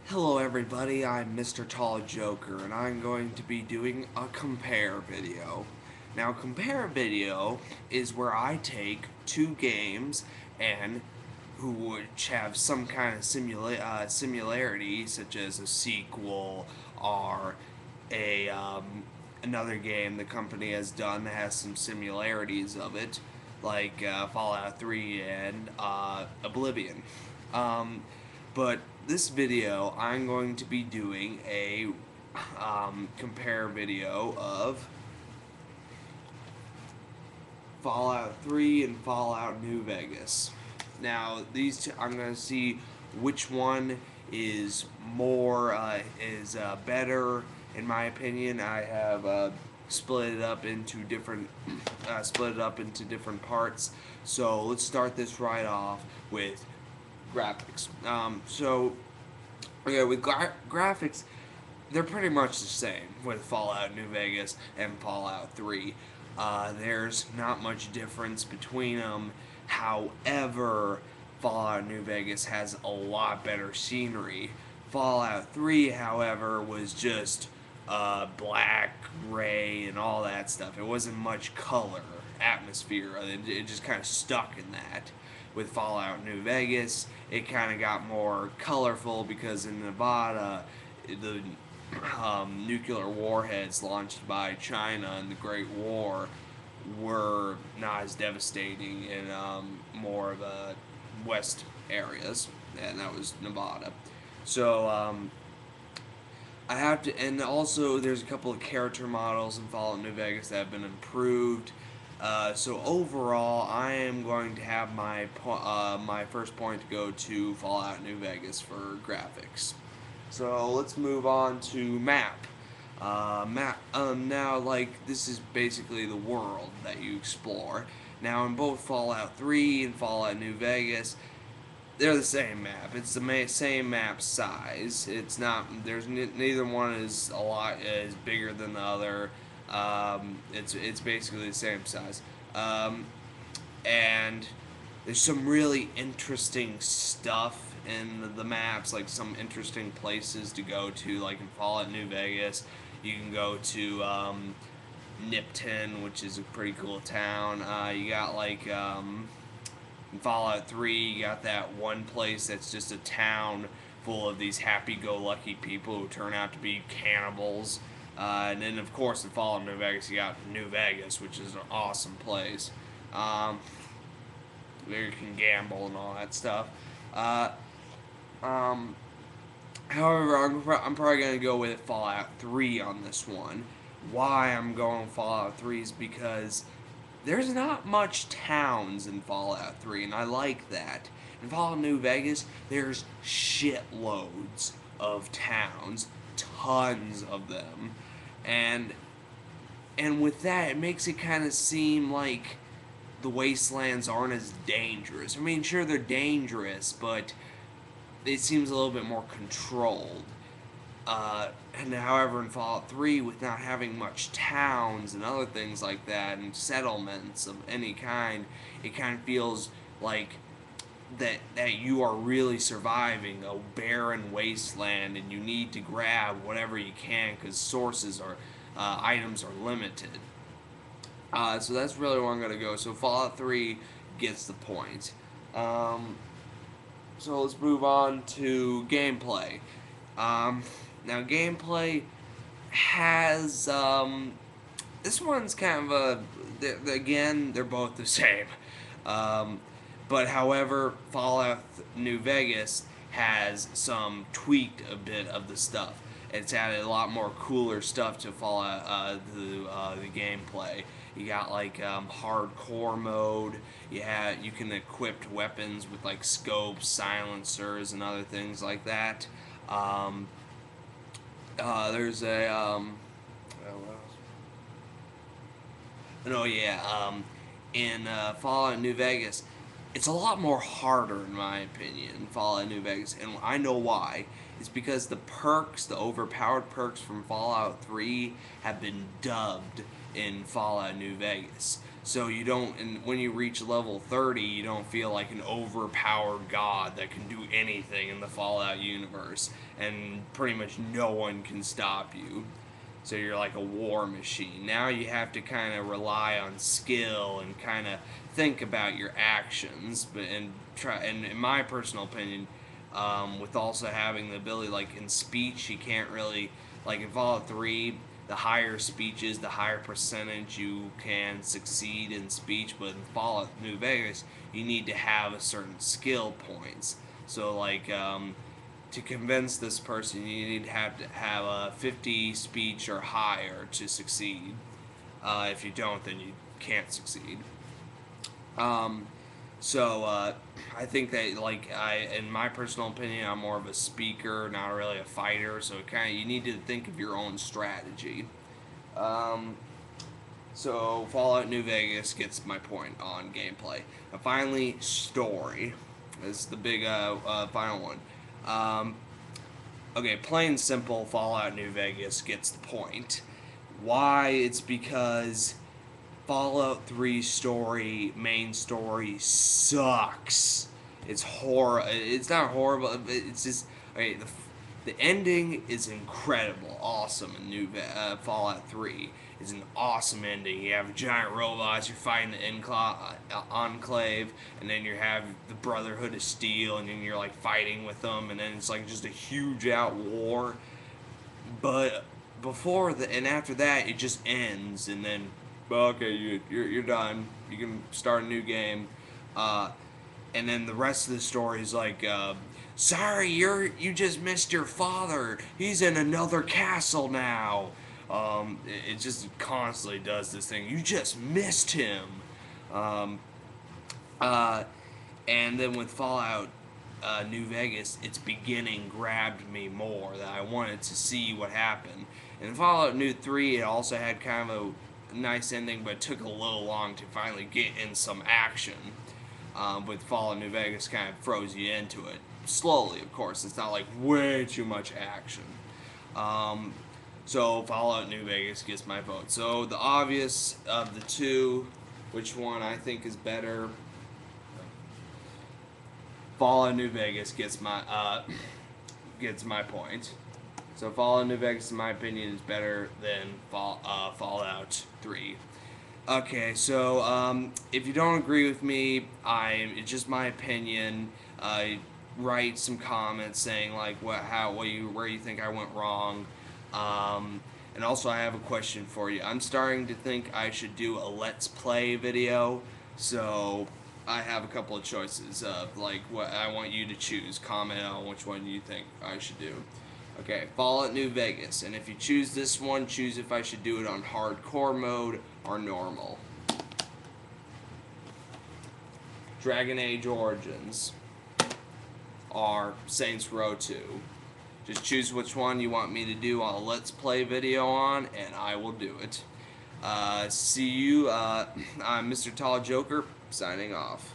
Hello everybody, I'm Mr. Tall Joker, and I'm going to be doing a compare video. Now, compare video is where I take two games and which have some kind of similarity, such as a sequel or a another game the company has done that has some similarities of it, like Fallout 3 and Oblivion. Um, but this video, I'm going to be doing a compare video of Fallout 3 and Fallout New Vegas. Now, these two, I'm going to see which one is better in my opinion. I have split it up into different parts. So let's start this right off with graphics. Okay, with graphics, they're pretty much the same with Fallout New Vegas and Fallout 3. There's not much difference between them. However, Fallout New Vegas has a lot better scenery. Fallout 3, however, was just black, gray, and all that stuff. It wasn't much color, atmosphere. It just kind of stuck in that. With Fallout New Vegas, it kind of got more colorful because in Nevada, the nuclear warheads launched by China in the Great War were not as devastating in more of the west areas, and that was Nevada. So I have to, and also there's a couple of character models in Fallout New Vegas that have been improved. So overall, I am going to have my first point to go to Fallout New Vegas for graphics. So let's move on to map. Now, like, this is basically the world that you explore. Now, in both Fallout 3 and Fallout New Vegas, they're the same map. It's the same map size. It's not. Neither one is a lot is bigger than the other. It's basically the same size. And there's some really interesting stuff in the maps, like some interesting places to go to. Like in Fallout New Vegas, you can go to Nipton, which is a pretty cool town. You got like in Fallout 3, you got that one place that's just a town full of these happy-go-lucky people who turn out to be cannibals. And then, of course, in Fallout New Vegas, you got New Vegas, which is an awesome place. Where you can gamble and all that stuff. Uh, um, However, I'm probably going to go with Fallout 3 on this one. Why I'm going Fallout 3 is because there's not much towns in Fallout 3, and I like that. In Fallout New Vegas, there's shitloads of towns, tons of them, and with that, it makes it kind of seem like the wastelands aren't as dangerous. I mean, sure they're dangerous, but it seems a little bit more controlled. And however, in Fallout 3, with not having much towns and other things like that, and settlements of any kind, it kind of feels like that you are really surviving a barren wasteland, and you need to grab whatever you can because items are limited. So that's really where I'm gonna go. So Fallout 3 gets the point. Um, so let's move on to gameplay. Now, gameplay has this one's kind of again, they're both the same. Um, but however, Fallout New Vegas has some tweaked a bit of the stuff. It's added a lot more cooler stuff to Fallout the gameplay. You got like hardcore mode. You can equip weapons with like scopes, silencers, and other things like that. Um, there's a no, yeah. In Fallout New Vegas, it's a lot more harder in my opinion. Fallout New Vegas, and I know why. It's because the perks, the overpowered perks from Fallout 3, have been dubbed in Fallout New Vegas. So you don't, and when you reach level 30, you don't feel like an overpowered god that can do anything in the Fallout universe, and pretty much no one can stop you. So you're like a war machine. Now you have to kind of rely on skill and kind of think about your actions, but and try. And in my personal opinion, with also having the ability, like in speech, you can't really, like in Fallout 3, the higher speeches, the higher percentage you can succeed in speech. But in Fallout New Vegas, you need to have a certain skill points. So like to convince this person, you need to have a 50 speech or higher to succeed. If you don't, then you can't succeed. Um, so I think that, like, in my personal opinion, I'm more of a speaker, not really a fighter. So kind of you need to think of your own strategy. Um, so Fallout New Vegas gets my point on gameplay. And finally, story is the big final one. Um, okay, plain simple, Fallout New Vegas gets the point. Why? It's because Fallout 3 story, main story, sucks. It's It's not horrible. It's just okay. The ending is incredible, awesome. In Fallout 3 is an awesome ending. You have giant robots. You're fighting the Enclave, and then you have the Brotherhood of Steel, and then you're like fighting with them, and then it's like just a huge out war. But and after that, it just ends, and then okay, you're done. You can start a new game. Uh, and then the rest of the story is like, sorry, you just missed your father. He's in another castle now. It just constantly does this thing. You just missed him. Um, uh, and then with Fallout New Vegas, its beginning grabbed me more. That I wanted to see what happened. In Fallout New 3, it also had kind of a nice ending, but it took a little long to finally get in some action. With Fallout New Vegas, kind of froze you into it slowly. Of course, it's not like way too much action. Um, so Fallout New Vegas gets my vote. So the obvious of the two, which one I think is better? Fallout New Vegas gets my point. So Fallout New Vegas, in my opinion, is better than Fallout 3. Okay, so if you don't agree with me, it's just my opinion. Write some comments saying like where you think I went wrong. And also, I have a question for you. I'm starting to think I should do a Let's Play video. So I have a couple of choices of like what I want you to choose. Comment on which one you think I should do. Okay, Fallout New Vegas. And if you choose this one, choose if I should do it on hardcore mode or normal. Dragon Age Origins or Saints Row 2. Just choose which one you want me to do a Let's Play video on, and I will do it. See you. I'm Mr. Tall Joker, signing off.